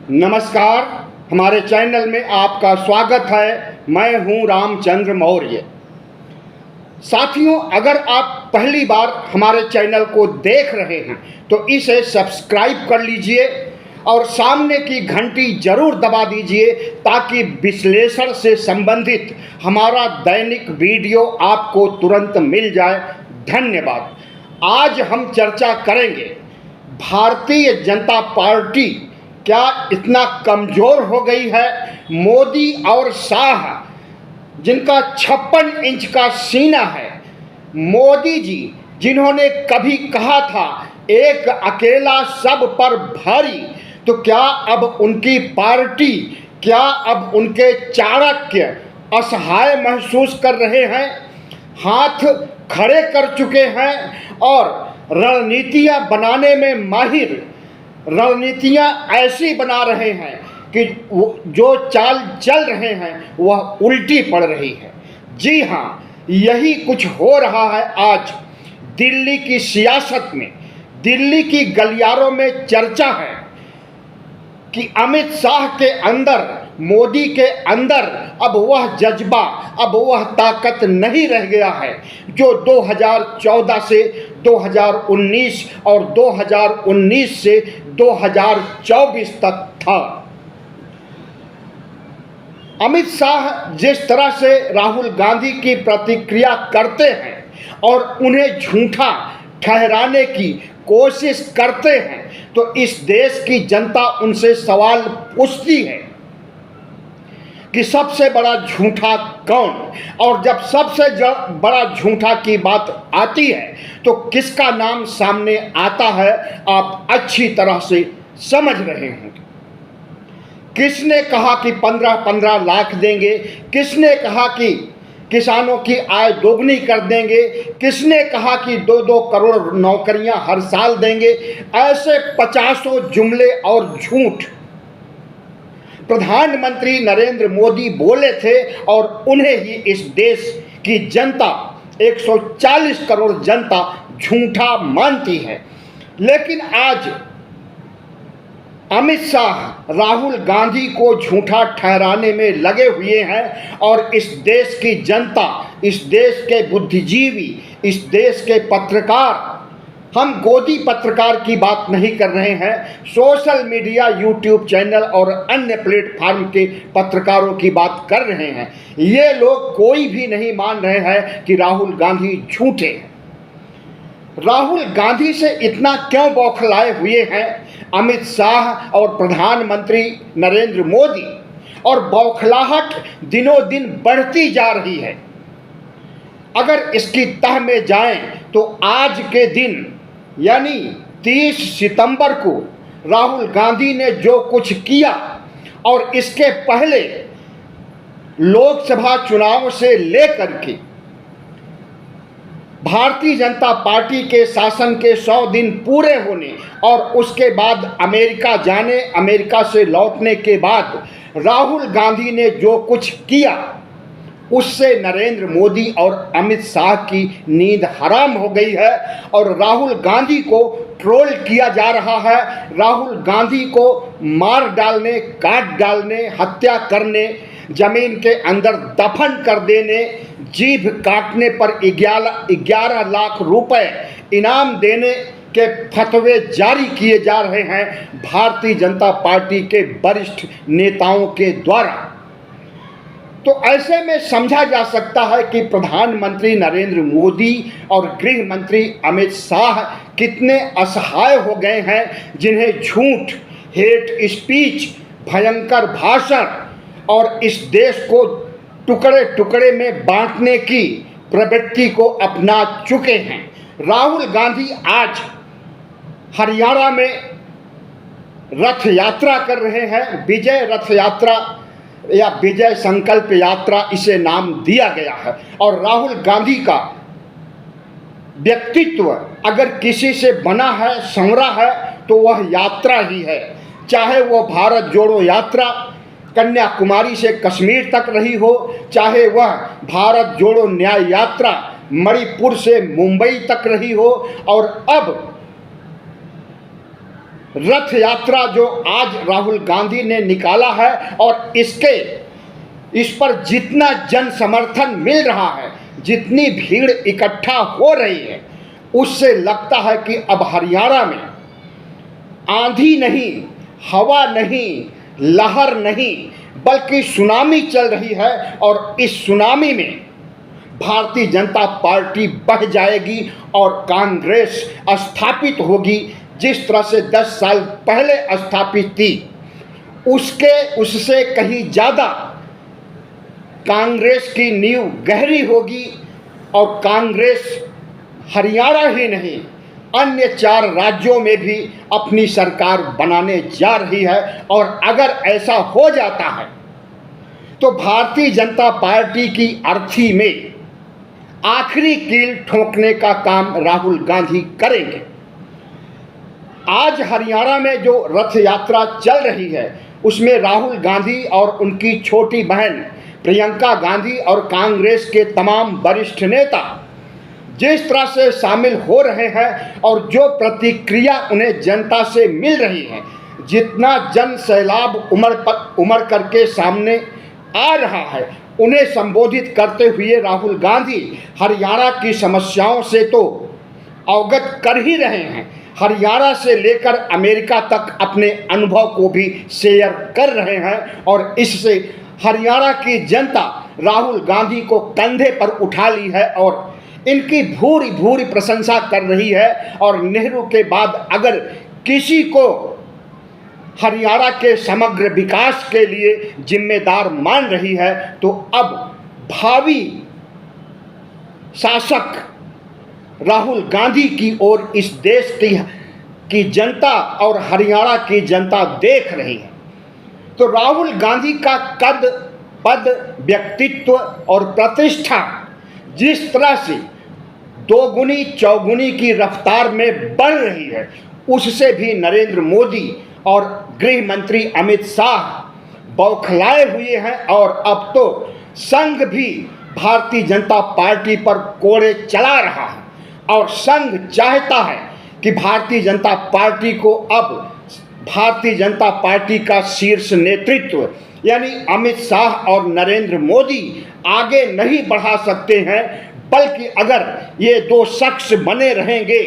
नमस्कार, हमारे चैनल में आपका स्वागत है। मैं हूं रामचंद्र मौर्य। साथियों, अगर आप पहली बार हमारे चैनल को देख रहे हैं तो इसे सब्सक्राइब कर लीजिए और सामने की घंटी जरूर दबा दीजिए ताकि विश्लेषण से संबंधित हमारा दैनिक वीडियो आपको तुरंत मिल जाए। धन्यवाद। आज हम चर्चा करेंगे, भारतीय जनता पार्टी क्या इतना कमज़ोर हो गई है। मोदी और शाह, जिनका 56 इंच का सीना है, मोदी जी जिन्होंने कभी कहा था एक अकेला सब पर भारी, तो क्या अब उनकी पार्टी, क्या अब उनके चाणक्य असहाय महसूस कर रहे हैं, हाथ खड़े कर चुके हैं और रणनीतियां बनाने में माहिर, रणनीतियां ऐसी बना रहे हैं कि जो चाल चल रहे हैं वह उल्टी पड़ रही है। जी हाँ, यही कुछ हो रहा है आज दिल्ली की सियासत में। दिल्ली की गलियारों में चर्चा है कि अमित शाह के अंदर, मोदी के अंदर अब वह जज्बा, अब वह ताकत नहीं रह गया है जो 2014 से 2019 और 2019 से 2024 तक था। अमित शाह जिस तरह से राहुल गांधी की प्रतिक्रिया करते हैं और उन्हें झूठा ठहराने की कोशिश करते हैं, तो इस देश की जनता उनसे सवाल पूछती है कि सबसे बड़ा झूठा कौन। और जब सबसे बड़ा झूठा की बात आती है तो किसका नाम सामने आता है, आप अच्छी तरह से समझ रहे हैं। किसने कहा कि 15-15 लाख देंगे, किसने कहा कि किसानों की आय दोगुनी कर देंगे, किसने कहा कि 2-2 करोड़ नौकरियां हर साल देंगे। ऐसे 50 जुमले और झूठ प्रधानमंत्री नरेंद्र मोदी बोले थे और उन्हें ही इस देश की जनता, 140 करोड़ जनता झूठा मानती है। लेकिन आज अमित शाह राहुल गांधी को झूठा ठहराने में लगे हुए हैं और इस देश की जनता, इस देश के बुद्धिजीवी, इस देश के पत्रकार, हम गोदी पत्रकार की बात नहीं कर रहे हैं, सोशल मीडिया, यूट्यूब चैनल और अन्य प्लेटफार्म के पत्रकारों की बात कर रहे हैं। ये लोग कोई भी नहीं मान रहे हैं कि राहुल गांधी झूठे हैं। राहुल गांधी से इतना क्यों बौखलाए हुए हैं अमित शाह और प्रधानमंत्री नरेंद्र मोदी, और बौखलाहट दिनों दिन बढ़ती जा रही है। अगर इसकी तह में जाएं तो आज के दिन यानी 30 सितंबर को राहुल गांधी ने जो कुछ किया और इसके पहले लोकसभा चुनाव से लेकर के भारतीय जनता पार्टी के शासन के 100 दिन पूरे होने और उसके बाद अमेरिका जाने, अमेरिका से लौटने के बाद राहुल गांधी ने जो कुछ किया उससे नरेंद्र मोदी और अमित शाह की नींद हराम हो गई है और राहुल गांधी को ट्रोल किया जा रहा है। राहुल गांधी को मार डालने, काट डालने, हत्या करने, जमीन के अंदर दफन कर देने, जीभ काटने पर 11 लाख रुपए इनाम देने के फतवे जारी किए जा रहे हैं भारतीय जनता पार्टी के वरिष्ठ नेताओं के द्वारा। तो ऐसे में समझा जा सकता है कि प्रधानमंत्री नरेंद्र मोदी और गृह मंत्री अमित शाह कितने असहाय हो गए हैं, जिन्हें झूठ, हेट स्पीच, भयंकर भाषण और इस देश को टुकड़े टुकड़े में बांटने की प्रवृत्ति को अपना चुके हैं। राहुल गांधी आज हरियाणा में रथ यात्रा कर रहे हैं। विजय रथ यात्रा या विजय संकल्प यात्रा इसे नाम दिया गया है। और राहुल गांधी का व्यक्तित्व अगर किसी से बना है, संवरा है, तो वह यात्रा ही है। चाहे वो भारत जोड़ो यात्रा कन्याकुमारी से कश्मीर तक रही हो, चाहे वह भारत जोड़ो न्याय यात्रा मणिपुर से मुंबई तक रही हो, और अब रथ यात्रा जो आज राहुल गांधी ने निकाला है और इस पर जितना जन समर्थन मिल रहा है, जितनी भीड़ इकट्ठा हो रही है, उससे लगता है कि अब हरियाणा में आंधी नहीं, हवा नहीं, लहर नहीं, बल्कि सुनामी चल रही है। और इस सुनामी में भारतीय जनता पार्टी बह जाएगी और कांग्रेस स्थापित होगी। जिस तरह से 10 साल पहले स्थापित थी, उससे कहीं ज़्यादा कांग्रेस की नींव गहरी होगी। और कांग्रेस हरियाणा ही नहीं, अन्य 4 राज्यों में भी अपनी सरकार बनाने जा रही है। और अगर ऐसा हो जाता है तो भारतीय जनता पार्टी की अर्थी में आखिरी कील ठोकने का काम राहुल गांधी करेंगे। आज हरियाणा में जो रथ यात्रा चल रही है, उसमें राहुल गांधी और उनकी छोटी बहन प्रियंका गांधी और कांग्रेस के तमाम वरिष्ठ नेता जिस तरह से शामिल हो रहे हैं और जो प्रतिक्रिया उन्हें जनता से मिल रही है, जितना जन सैलाब उमड़ करके सामने आ रहा है, उन्हें संबोधित करते हुए राहुल गांधी हरियाणा की समस्याओं से तो अवगत कर ही रहे हैं, हरियाणा से लेकर अमेरिका तक अपने अनुभव को भी शेयर कर रहे हैं। और इससे हरियाणा की जनता राहुल गांधी को कंधे पर उठा ली है और इनकी भूरी भूरी प्रशंसा कर रही है। और नेहरू के बाद अगर किसी को हरियाणा के समग्र विकास के लिए जिम्मेदार मान रही है, तो अब भावी शासक राहुल गांधी की ओर इस देश की जनता और हरियाणा की जनता देख रही है। तो राहुल गांधी का कद, पद, व्यक्तित्व और प्रतिष्ठा जिस तरह से दोगुनी चौगुनी की रफ्तार में बढ़ रही है, उससे भी नरेंद्र मोदी और गृह मंत्री अमित शाह बौखलाए हुए हैं। और अब तो संघ भी भारतीय जनता पार्टी पर कोड़े चला रहा है और संघ चाहता है कि भारतीय जनता पार्टी को अब भारतीय जनता पार्टी का शीर्ष नेतृत्व यानी अमित शाह और नरेंद्र मोदी आगे नहीं बढ़ा सकते हैं, बल्कि अगर ये 2 शख्स बने रहेंगे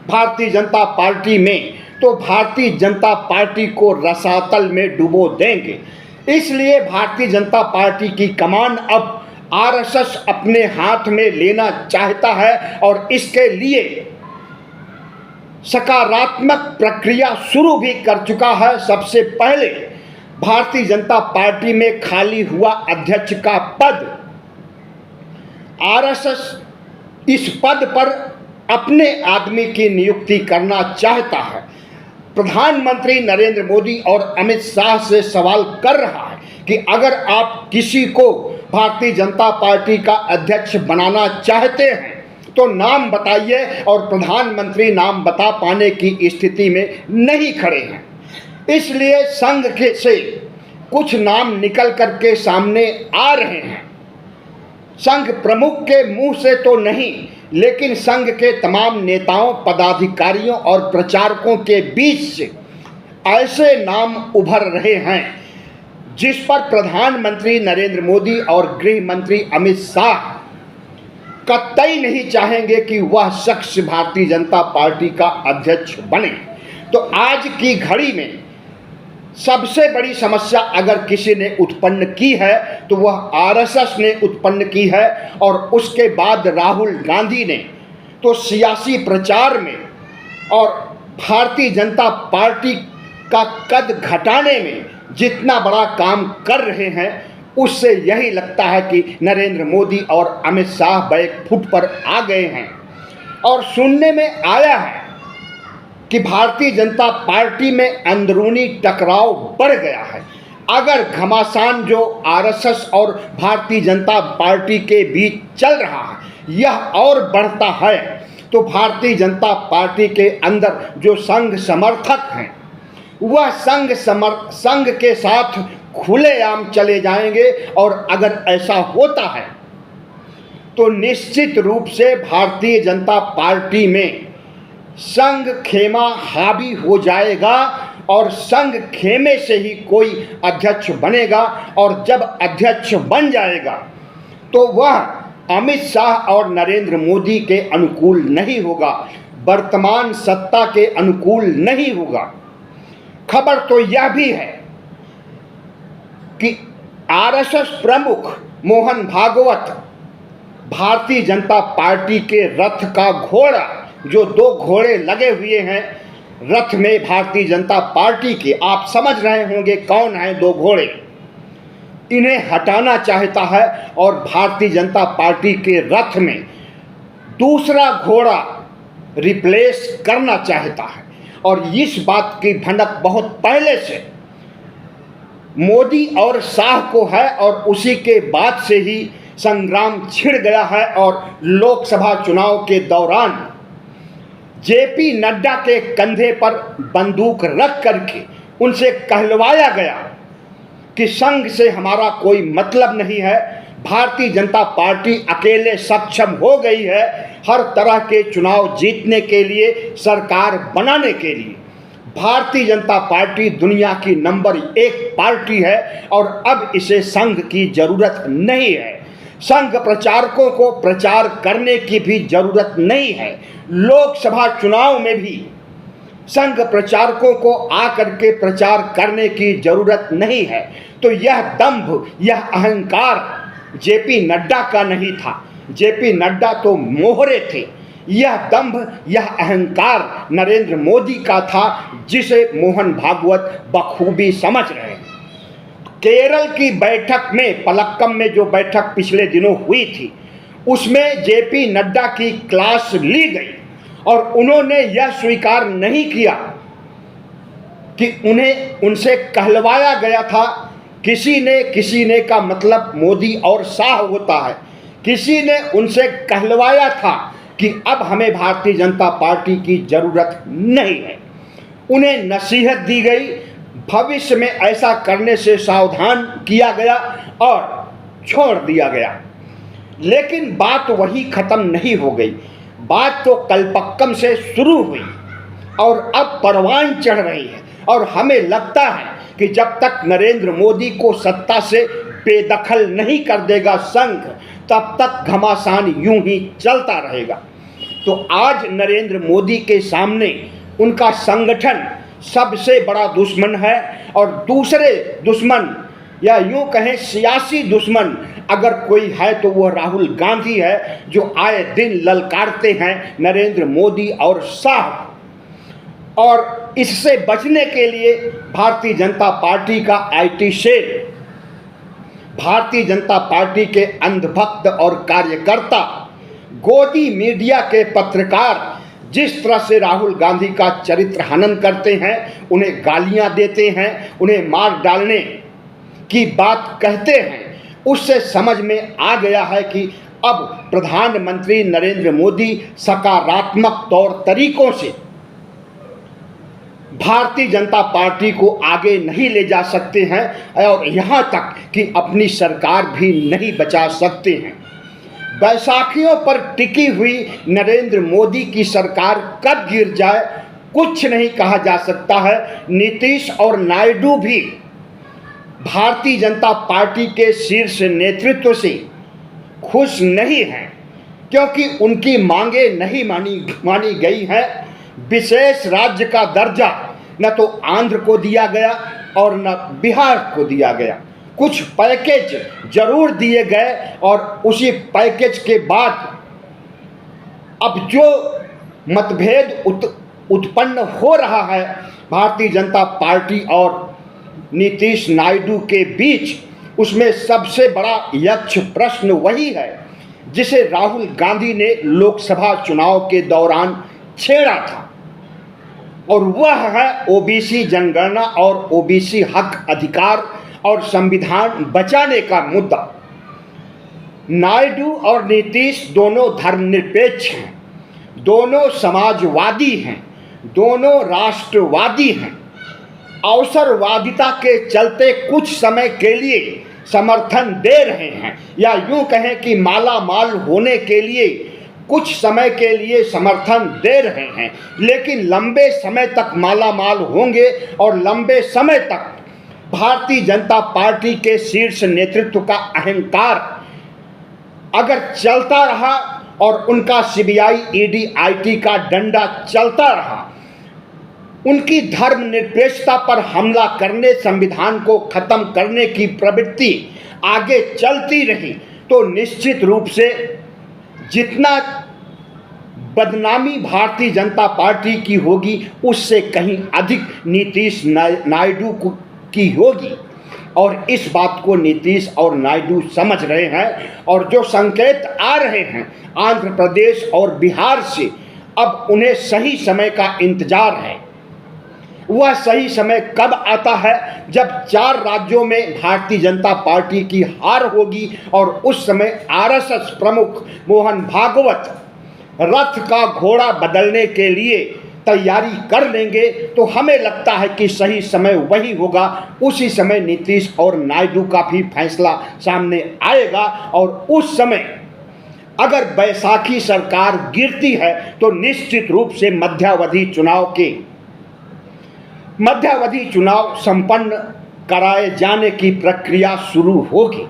भारतीय जनता पार्टी में, तो भारतीय जनता पार्टी को रसातल में डुबो देंगे। इसलिए भारतीय जनता पार्टी की कमान अब आरएसएस अपने हाथ में लेना चाहता है और इसके लिए सकारात्मक प्रक्रिया शुरू भी कर चुका है। सबसे पहले भारतीय जनता पार्टी में खाली हुआ अध्यक्ष का पद, आरएसएस इस पद पर अपने आदमी की नियुक्ति करना चाहता है। प्रधानमंत्री नरेंद्र मोदी और अमित शाह से सवाल कर रहा है कि अगर आप किसी को भारतीय जनता पार्टी का अध्यक्ष बनाना चाहते हैं तो नाम बताइए, और प्रधानमंत्री नाम बता पाने की स्थिति में नहीं खड़े हैं। इसलिए संघ से कुछ नाम निकल करके सामने आ रहे हैं। संघ प्रमुख के मुंह से तो नहीं, लेकिन संघ के तमाम नेताओं, पदाधिकारियों और प्रचारकों के बीच से ऐसे नाम उभर रहे हैं जिस पर प्रधानमंत्री नरेंद्र मोदी और गृह मंत्री अमित शाह कतई नहीं चाहेंगे कि वह शख्स भारतीय जनता पार्टी का अध्यक्ष बने। तो आज की घड़ी में सबसे बड़ी समस्या अगर किसी ने उत्पन्न की है तो वह आरएसएस ने उत्पन्न की है। और उसके बाद राहुल गांधी ने तो सियासी प्रचार में और भारतीय जनता पार्टी का कद घटाने में जितना बड़ा काम कर रहे हैं, उससे यही लगता है कि नरेंद्र मोदी और अमित शाह बैक फुट पर आ गए हैं। और सुनने में आया है कि भारतीय जनता पार्टी में अंदरूनी टकराव बढ़ गया है। अगर घमासान जो आरएसएस और भारतीय जनता पार्टी के बीच चल रहा है यह और बढ़ता है तो भारतीय जनता पार्टी के अंदर जो संघ समर्थक हैं वह संघ के साथ खुलेआम चले जाएंगे। और अगर ऐसा होता है तो निश्चित रूप से भारतीय जनता पार्टी में संघ खेमा हावी हो जाएगा और संघ खेमे से ही कोई अध्यक्ष बनेगा, और जब अध्यक्ष बन जाएगा तो वह अमित शाह और नरेंद्र मोदी के अनुकूल नहीं होगा, वर्तमान सत्ता के अनुकूल नहीं होगा। खबर तो यह भी है कि आरएसएस प्रमुख मोहन भागवत भारतीय जनता पार्टी के रथ का घोड़ा, जो दो घोड़े लगे हुए हैं रथ में भारतीय जनता पार्टी के, आप समझ रहे होंगे कौन है दो घोड़े, इन्हें हटाना चाहता है और भारतीय जनता पार्टी के रथ में दूसरा घोड़ा रिप्लेस करना चाहता है। और इस बात की भनक बहुत पहले से मोदी और शाह को है और उसी के बाद से ही संग्राम छिड़ गया है। और लोकसभा चुनाव के दौरान जेपी नड्डा के कंधे पर बंदूक रख करके उनसे कहलवाया गया कि संघ से हमारा कोई मतलब नहीं है, भारतीय जनता पार्टी अकेले सक्षम हो गई है हर तरह के चुनाव जीतने के लिए, सरकार बनाने के लिए। भारतीय जनता पार्टी दुनिया की नंबर 1 पार्टी है और अब इसे संघ की जरूरत नहीं है। संघ प्रचारकों को प्रचार करने की भी जरूरत नहीं है। लोकसभा चुनाव में भी संघ प्रचारकों को आकर के प्रचार करने की जरूरत नहीं है। तो यह दंभ, यह अहंकार जेपी नड्डा का नहीं था, जेपी नड्डा तो मोहरे थे। यह दंभ, यह अहंकार नरेंद्र मोदी का था, जिसे मोहन भागवत बखूबी समझ रहे हैं। केरल की बैठक में, पलक्कम में जो बैठक पिछले दिनों हुई थी, उसमें जेपी नड्डा की क्लास ली गई और उन्होंने यह स्वीकार नहीं किया कि उन्हें उनसे कहलवाया गया था। किसी ने का मतलब मोदी और शाह होता है। किसी ने उनसे कहलवाया था कि अब हमें भारतीय जनता पार्टी की जरूरत नहीं है। उन्हें नसीहत दी गई, भविष्य में ऐसा करने से सावधान किया गया और छोड़ दिया गया। लेकिन बात वही खत्म नहीं हो गई। बात तो कलपक्कम से शुरू हुई और अब परवान चढ़ रही है। और हमें लगता है कि जब तक नरेंद्र मोदी को सत्ता से बेदखल नहीं कर देगा संघ, तब तक घमासान यूं ही चलता रहेगा। तो आज नरेंद्र मोदी के सामने उनका संगठन सबसे बड़ा दुश्मन है, और दूसरे दुश्मन या यूं कहें सियासी दुश्मन अगर कोई है तो वह राहुल गांधी है, जो आए दिन ललकारते हैं नरेंद्र मोदी और शाह। और इससे बचने के लिए भारतीय जनता पार्टी का IT cell, Bharatiya Janata party के अंधभक्त और कार्यकर्ता, गोदी मीडिया के पत्रकार जिस तरह से राहुल गांधी का चरित्र हनन करते हैं, उन्हें गालियां देते हैं, उन्हें मार डालने की बात कहते हैं, उससे समझ में आ गया है कि अब प्रधानमंत्री नरेंद्र मोदी सकारात्मक तौर तरीकों से भारतीय जनता पार्टी को आगे नहीं ले जा सकते हैं और यहाँ तक कि अपनी सरकार भी नहीं बचा सकते हैं। बैसाखियों पर टिकी हुई नरेंद्र मोदी की सरकार कब गिर जाए कुछ नहीं कहा जा सकता है। नीतीश और नायडू भी भारतीय जनता पार्टी के शीर्ष नेतृत्व से खुश नहीं हैं, क्योंकि उनकी मांगे नहीं मानी गई हैं। विशेष राज्य का दर्जा न तो आंध्र को दिया गया और न बिहार को दिया गया। कुछ पैकेज जरूर दिए गए और उसी पैकेज के बाद अब जो मतभेद उत्पन्न हो रहा है भारतीय जनता पार्टी और नीतीश नायडू के बीच, उसमें सबसे बड़ा यक्ष प्रश्न वही है जिसे राहुल गांधी ने लोकसभा चुनाव के दौरान छेड़ा था, और वह है ओबीसी जनगणना और ओबीसी हक अधिकार और संविधान बचाने का मुद्दा। नायडू और नीतीश दोनों धर्मनिरपेक्ष हैं, दोनों समाजवादी हैं, दोनों राष्ट्रवादी हैं। अवसरवादिता के चलते कुछ समय के लिए समर्थन दे रहे हैं, या यूं कहें कि माला माल होने के लिए कुछ समय के लिए समर्थन दे रहे हैं, लेकिन लंबे समय तक मालामाल होंगे और लंबे समय तक भारतीय जनता पार्टी के शीर्ष नेतृत्व का अहंकार अगर चलता रहा और उनका सीबीआई, ईडी, आईटी का डंडा चलता रहा, उनकी धर्मनिरपेक्षता पर हमला करने, संविधान को खत्म करने की प्रवृत्ति आगे चलती रही, तो निश्चित रूप से जितना बदनामी भारतीय जनता पार्टी की होगी उससे कहीं अधिक नीतीश नायडू की होगी। और इस बात को नीतीश और नायडू समझ रहे हैं और जो संकेत आ रहे हैं आंध्र प्रदेश और बिहार से, अब उन्हें सही समय का इंतजार है। वह सही समय कब आता है? जब 4 राज्यों में भारतीय जनता पार्टी की हार होगी और उस समय आरएसएस प्रमुख मोहन भागवत रथ का घोड़ा बदलने के लिए तैयारी कर लेंगे, तो हमें लगता है कि सही समय वही होगा। उसी समय नीतीश और नायडू का भी फैसला सामने आएगा और उस समय अगर बैसाखी सरकार गिरती है तो निश्चित रूप से मध्यावधि चुनाव संपन्न कराए जाने की प्रक्रिया शुरू होगी।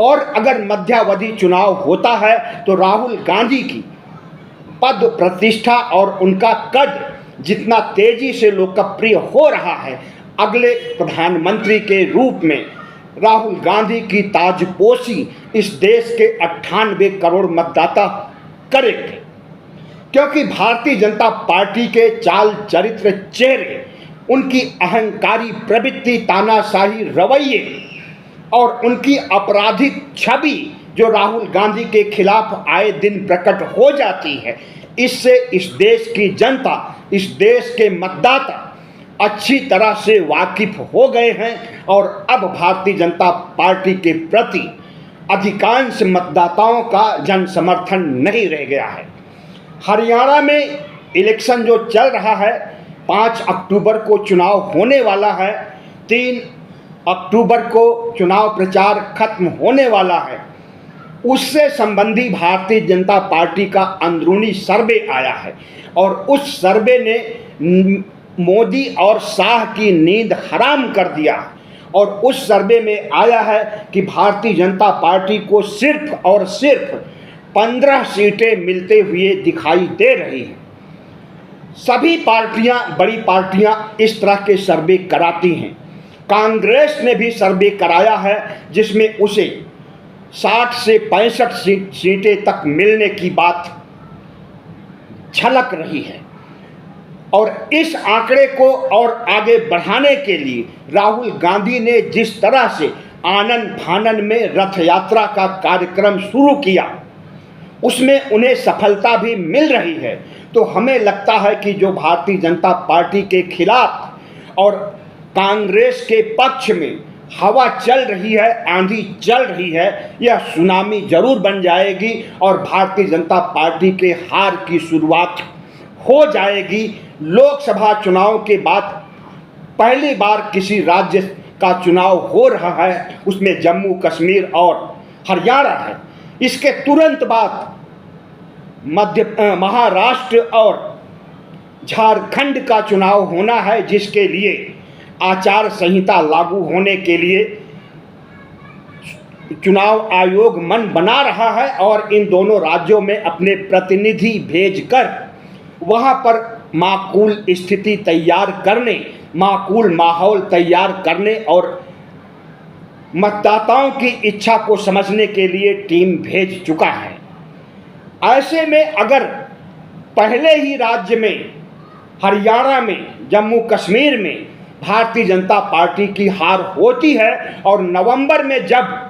और अगर मध्यावधि चुनाव होता है तो राहुल गांधी की पद प्रतिष्ठा और उनका कद जितना तेजी से लोकप्रिय हो रहा है, अगले प्रधानमंत्री के रूप में राहुल गांधी की ताजपोशी इस देश के 98 करोड़ मतदाता करेंगे। क्योंकि भारतीय जनता पार्टी के चाल चरित्र, चेहरे, उनकी अहंकारी प्रवृत्ति, तानाशाही रवैये और उनकी आपराधिक छवि जो राहुल गांधी के खिलाफ आए दिन प्रकट हो जाती है, इससे इस देश की जनता, इस देश के मतदाता अच्छी तरह से वाकिफ हो गए हैं और अब भारतीय जनता पार्टी के प्रति अधिकांश मतदाताओं का जन समर्थन नहीं रह गया है। हरियाणा में इलेक्शन जो चल रहा है, 5 अक्टूबर को चुनाव होने वाला है, 3 अक्टूबर को चुनाव प्रचार खत्म होने वाला है। उससे संबंधी भारतीय जनता पार्टी का अंदरूनी सर्वे आया है और उस सर्वे ने मोदी और शाह की नींद हराम कर दिया। और उस सर्वे में आया है कि भारतीय जनता पार्टी को सिर्फ और सिर्फ 15 सीटें मिलते हुए दिखाई दे रही हैं। सभी पार्टियां, बड़ी पार्टियां इस तरह के सर्वे कराती हैं। कांग्रेस ने भी सर्वे कराया है जिसमें उसे 60 से 65 सीटें तक मिलने की बात झलक रही है। और इस आंकड़े को और आगे बढ़ाने के लिए राहुल गांधी ने जिस तरह से आनन फानन में रथ यात्रा का कार्यक्रम शुरू किया, उसमें उन्हें सफलता भी मिल रही है। तो हमें लगता है कि जो भारतीय जनता पार्टी के खिलाफ और कांग्रेस के पक्ष में हवा चल रही है, आंधी चल रही है, यह सुनामी जरूर बन जाएगी और भारतीय जनता पार्टी के हार की शुरुआत हो जाएगी। लोकसभा चुनाव के बाद पहली बार किसी राज्य का चुनाव हो रहा है, उसमें जम्मू कश्मीर और हरियाणा है। इसके तुरंत बाद महाराष्ट्र और झारखंड का चुनाव होना है, जिसके लिए आचार संहिता लागू होने के लिए चुनाव आयोग मन बना रहा है और इन दोनों राज्यों में अपने प्रतिनिधि भेजकर वहां पर माकूल स्थिति तैयार करने, माकूल माहौल तैयार करने और मतदाताओं की इच्छा को समझने के लिए टीम भेज चुका है। ऐसे में अगर पहले ही राज्य में, हरियाणा में, जम्मू कश्मीर में भारतीय जनता पार्टी की हार होती है और नवंबर में जब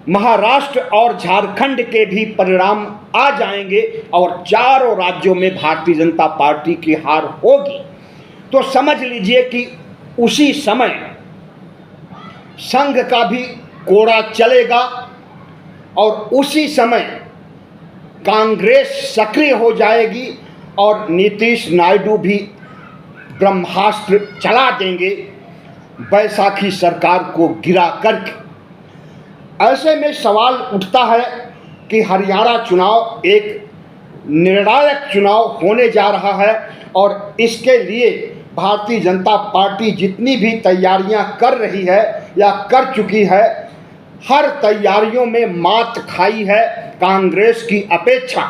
महाराष्ट्र और झारखंड के भी परिणाम आ जाएंगे और चारों राज्यों में भारतीय जनता पार्टी की हार होगी, तो समझ लीजिए कि उसी समय संघ का भी कोड़ा चलेगा और उसी समय कांग्रेस सक्रिय हो जाएगी और नीतीश नायडू भी ब्रह्मास्त्र चला देंगे बैसाखी सरकार को गिरा करके। ऐसे में सवाल उठता है कि हरियाणा चुनाव एक निर्णायक चुनाव होने जा रहा है और इसके लिए भारतीय जनता पार्टी जितनी भी तैयारियां कर रही है या कर चुकी है, हर तैयारियों में मात खाई है। कांग्रेस की अपेक्षा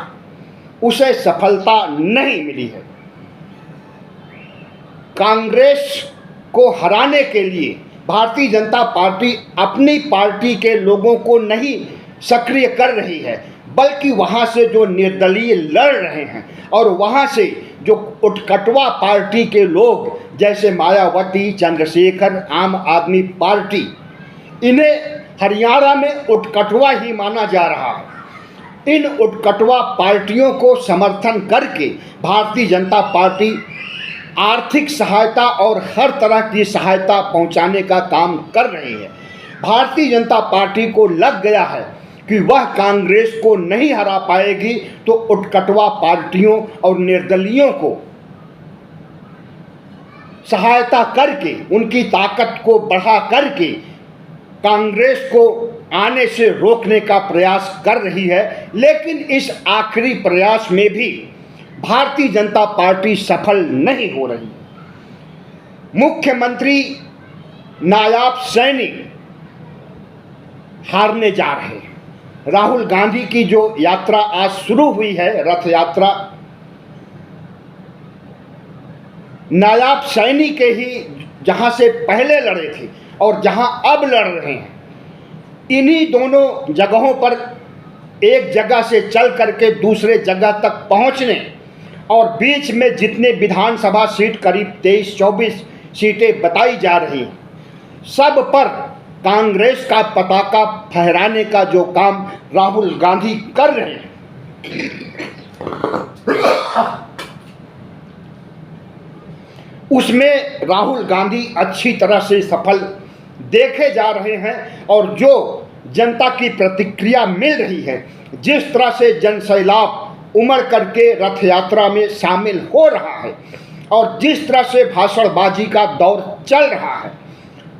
उसे सफलता नहीं मिली है। कांग्रेस को हराने के लिए भारतीय जनता पार्टी अपनी पार्टी के लोगों को नहीं सक्रिय कर रही है, बल्कि वहाँ से जो निर्दलीय लड़ रहे हैं और वहाँ से जो उत्कटवा पार्टी के लोग जैसे मायावती, चंद्रशेखर, आम आदमी पार्टी, इन्हें हरियाणा में उत्कटवा ही माना जा रहा है। इन उत्कटवा पार्टियों को समर्थन करके भारतीय जनता पार्टी आर्थिक सहायता और हर तरह की सहायता पहुंचाने का काम कर रही है। भारतीय जनता पार्टी को लग गया है कि वह कांग्रेस को नहीं हरा पाएगी, तो उत्कटवा पार्टियों और निर्दलियों को सहायता करके, उनकी ताकत को बढ़ा करके कांग्रेस को आने से रोकने का प्रयास कर रही है। लेकिन इस आखिरी प्रयास में भी भारतीय जनता पार्टी सफल नहीं हो रही। मुख्यमंत्री नायाब सैनी हारने जा रहे हैं। राहुल गांधी की जो यात्रा आज शुरू हुई है, रथ यात्रा, नायाब सैनी के ही जहां से पहले लड़े थे और जहां अब लड़ रहे हैं, इन्हीं दोनों जगहों पर एक जगह से चल करके दूसरे जगह तक पहुंचने और बीच में जितने विधानसभा सीट, करीब 23-24 सीटें बताई जा रही हैं, सब पर कांग्रेस का पताका फहराने का जो काम राहुल गांधी कर रहे हैं, उसमें राहुल गांधी अच्छी तरह से सफल देखे जा रहे हैं। और जो जनता की प्रतिक्रिया मिल रही है, जिस तरह से जन सैलाब उमड़ करके रथ यात्रा में शामिल हो रहा है और जिस तरह से भाषणबाजी का दौर चल रहा है,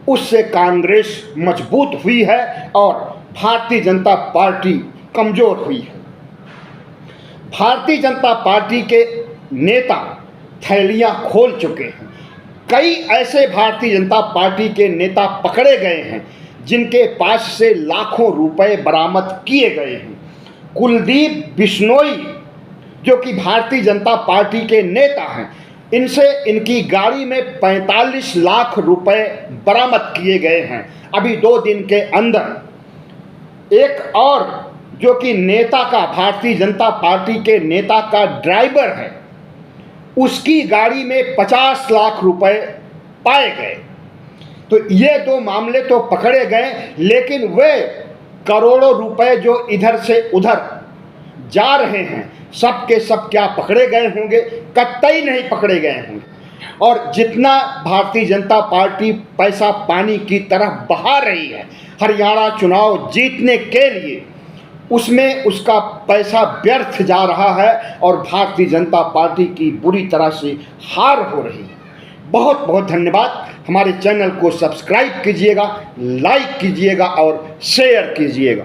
उससे कांग्रेस मजबूत हुई है और भारतीय जनता पार्टी कमज़ोर हुई है। भारतीय जनता पार्टी के नेता थैलियां खोल चुके हैं। कई ऐसे भारतीय जनता पार्टी के नेता पकड़े गए हैं जिनके पास से लाखों रुपए बरामद किए गए हैं। कुलदीप बिश्नोई, जो कि भारतीय जनता पार्टी के नेता हैं, इनसे इनकी गाड़ी में 45 लाख रुपए बरामद किए गए हैं अभी 2 दिन के अंदर। एक और जो कि नेता का, भारतीय जनता पार्टी के नेता का ड्राइवर है, उसकी गाड़ी में 50 लाख रुपए पाए गए। तो ये 2 मामले तो पकड़े गए, लेकिन वे करोड़ों रुपए जो इधर से उधर जा रहे हैं, सब के सब क्या पकड़े गए होंगे? कतई नहीं पकड़े गए होंगे। और जितना भारतीय जनता पार्टी पैसा पानी की तरह बहा रही है हरियाणा चुनाव जीतने के लिए, उसमें उसका पैसा व्यर्थ जा रहा है और भारतीय जनता पार्टी की बुरी तरह से हार हो रही है। बहुत बहुत धन्यवाद। हमारे चैनल को सब्सक्राइब कीजिएगा, लाइक कीजिएगा और शेयर कीजिएगा।